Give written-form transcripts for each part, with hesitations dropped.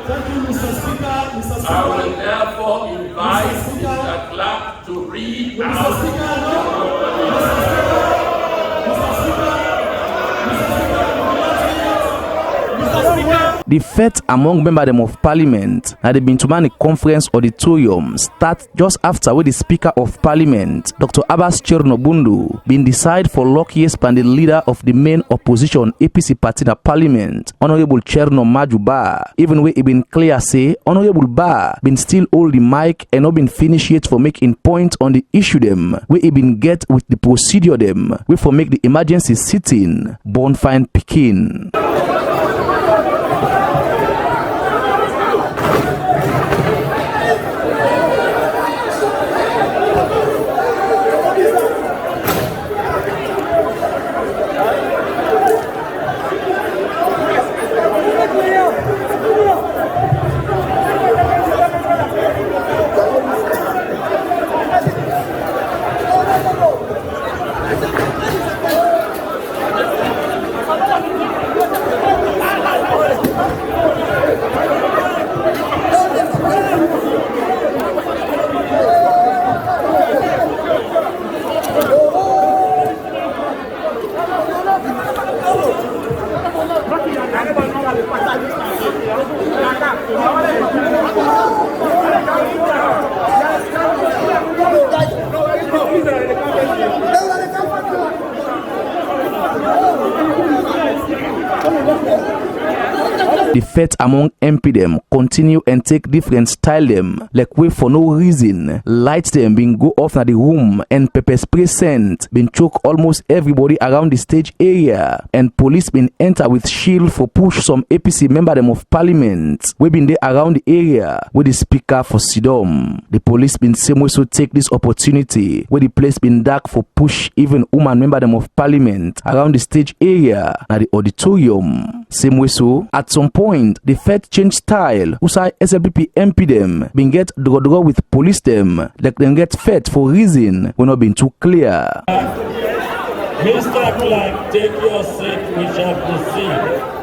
Thank you, Mr. Speaker. Mr. Speaker. I will therefore invite Mr. Clerk to read out. Mr. Speaker, no. The fete among members of Parliament had been to man a conference auditorium start just after where the Speaker of Parliament, Dr. Abbas Chernobundu, been decide for luckiest by the leader of the main opposition APC party in Parliament, Honorable Cherno Majuba. Even where it been clear say Honorable Ba been still hold the mic and not been finished yet for making point on the issue them where it been get with the procedure them where for make the emergency sitting born fine Pekin. The fete among MP them continue and take different style them, like way for no reason. Lights them been go off na the room and pepper spray scent been choke almost everybody around the stage area, and police been enter with shield for push some APC member them of Parliament we been there around the area with the Speaker for Sidom. The police been same way so take this opportunity where the place been dark for push even woman member them of Parliament around the stage area na the auditorium. Same way so at some point the fete change style. Usai SLPP MP them been get draw with police them like them get fete for reason we not been too clear. Mr. Clerk, take your seat. We shall proceed.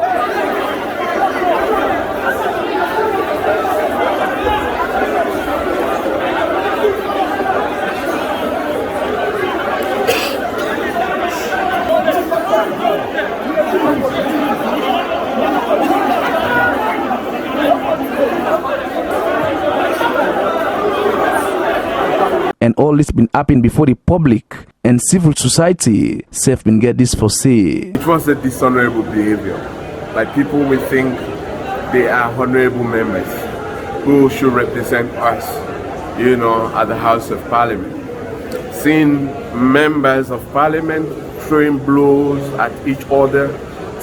And all this been happening before the public and civil society self been get this for say. It was a dishonorable behavior. Like people will think they are honorable members who should represent us, you know, at the House of Parliament. Seeing members of Parliament throwing blows at each other,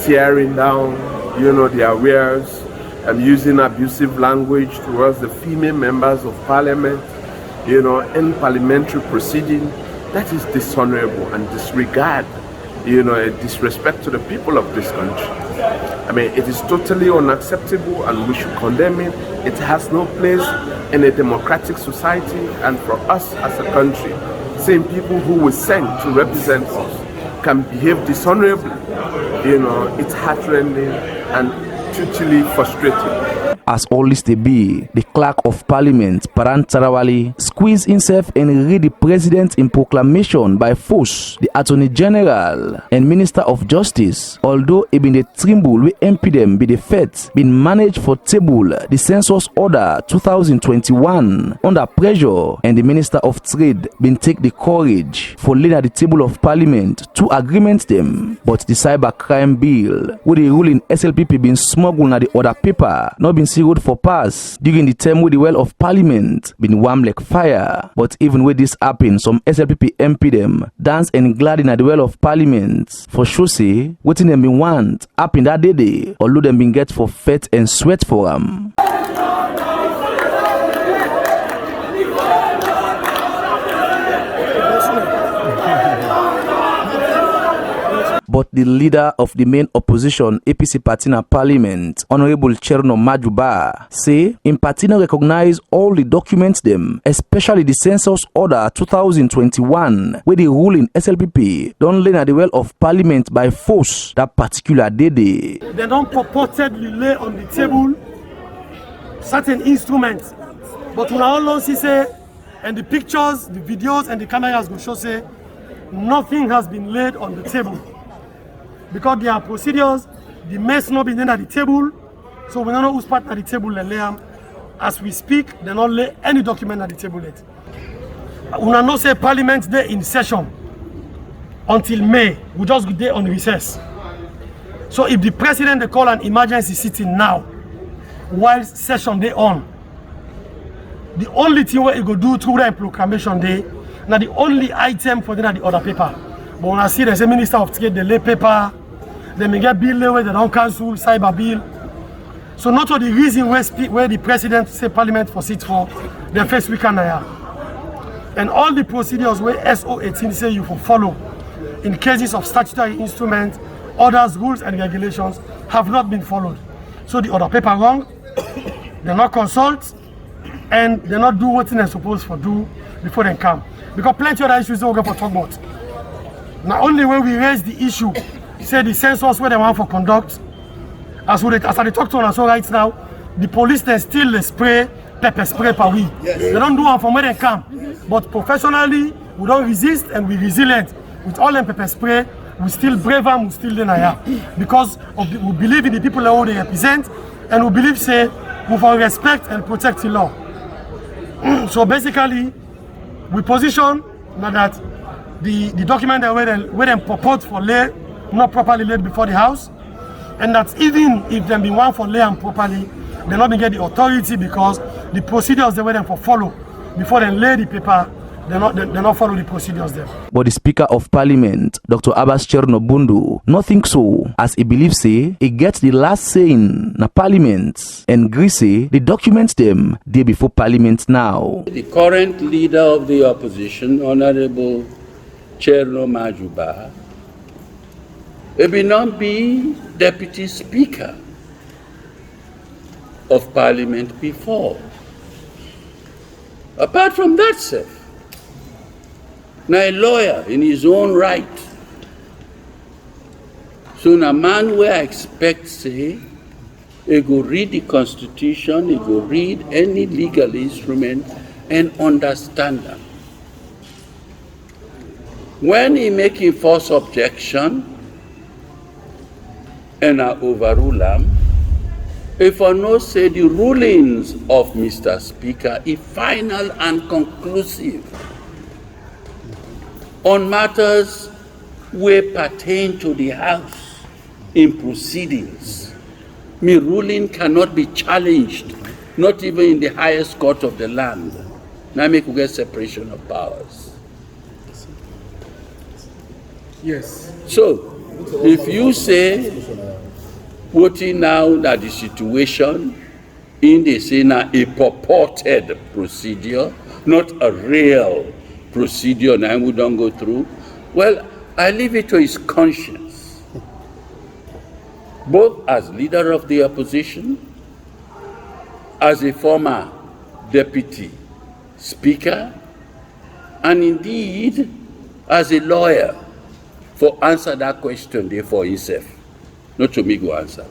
tearing down, you know, their wares, and using abusive language towards the female members of Parliament, you know, in parliamentary proceeding, that is dishonorable and disregard, you know, a disrespect to the people of this country. I mean, it is totally unacceptable and we should condemn it. It has no place in a democratic society, and for us as a country, seeing people who were sent to represent us can behave dishonorably, you know, it's heartrending and totally frustrating. As all this they be, the Clerk of Parliament, Paran Tarawali, squeezed himself and read the President in proclamation by force, the Attorney General and Minister of Justice. Although it been the tremble we MP them be the fete, been managed for table the Census Order 2021 under pressure, and the Minister of Trade been take the courage for laying at the table of Parliament to agreement them. But the cybercrime bill, with the ruling SLPP been smuggled at the other paper, not been road for pass during the term with the well of Parliament been warm like fire. But even with this happen, some SLPP MP them dance and glad in at the well of Parliament for sure say waiting them been want happen that day, although them been get for fete and sweat for them. But the leader of the main opposition APC party in Parliament, Honorable Cherno Majuba, say in party recognize all the documents them, especially the Census Order 2021, where the ruling SLPP don't lay at the well of Parliament by force that particular day. They don't purportedly lay on the table certain instruments. But when all alone see say, and the pictures, the videos, and the cameras go show say, nothing has been laid on the table. Because there are procedures, the mess not been at the table, so we don't know who's part at the table and lay them. As we speak, they not lay any document at the table yet. We not say Parliament day in session until May. We just go there on recess. So if the president they call an emergency sitting now, while session day on, the only thing what he go do through the proclamation day, now the only item for the other paper. But when I see there's a minister of trade, they lay paper, they may get bill where they don't cancel, cyber bill. So not all the reason where the president say Parliament for sit for, the first weekend now. And all the procedures where SO 18 say you for follow in cases of statutory instruments, orders, rules and regulations have not been followed. So the other paper wrong, they not consult, and they not do what they're supposed to do before they come. Because plenty of other issues don't go for talk about. Not only when we raise the issue, say the census where they want for conduct, as I talk to them so right now, the police they still spray pepper spray per week. Yes. They don't do it from where they come. But professionally, we don't resist and we resilient. With all them pepper spray, we still brave them, we still deny. Because we believe in the people that they represent, and we believe say we for respect and protect the law. So basically, we position now that the document that where them purport for lay not properly laid before the house, and that even if them be one for lay and properly, they not been get the authority because the procedures they were them for follow before they lay the paper. They not follow the procedures there. But the Speaker of Parliament, Dr. Abbas Chernobundu, not think so, as he believes say he gets the last say in na Parliament, and agree say the documents them day before Parliament now. The current leader of the opposition, Honorable Cherno Majuba, will not be Deputy Speaker of Parliament before. Apart from that, sir, now a lawyer in his own right. So a man where I expect say, he go read the Constitution, he go read any legal instrument and understand them. When he making false objection and I overrule them, if I know say the rulings of Mr. Speaker is final and conclusive on matters where pertain to the House in proceedings. My ruling cannot be challenged, not even in the highest court of the land. Now make we get separation of powers. Yes. So, if you say, putting now that the situation in the Senate a purported procedure, not a real procedure, and we don't go through, well, I leave it to his conscience. Both as leader of the opposition, as a former deputy speaker, and indeed as a lawyer, for answer that question there for himself. Not to me go answer.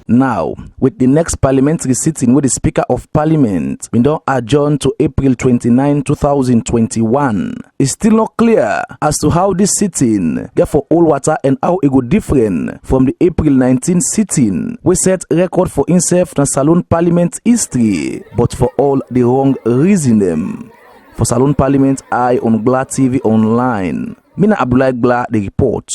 Now, with the next parliamentary sitting with the Speaker of Parliament, we don't adjourn to April 29, 2021. It's still not clear as to how this sitting get for all water and how it go different from the April 19 sitting. We set record for himself in Salon Parliament history, but for all the wrong reason them. For Salon Parliament, I on Gla TV Online. Mina Abdullah Gla, the report.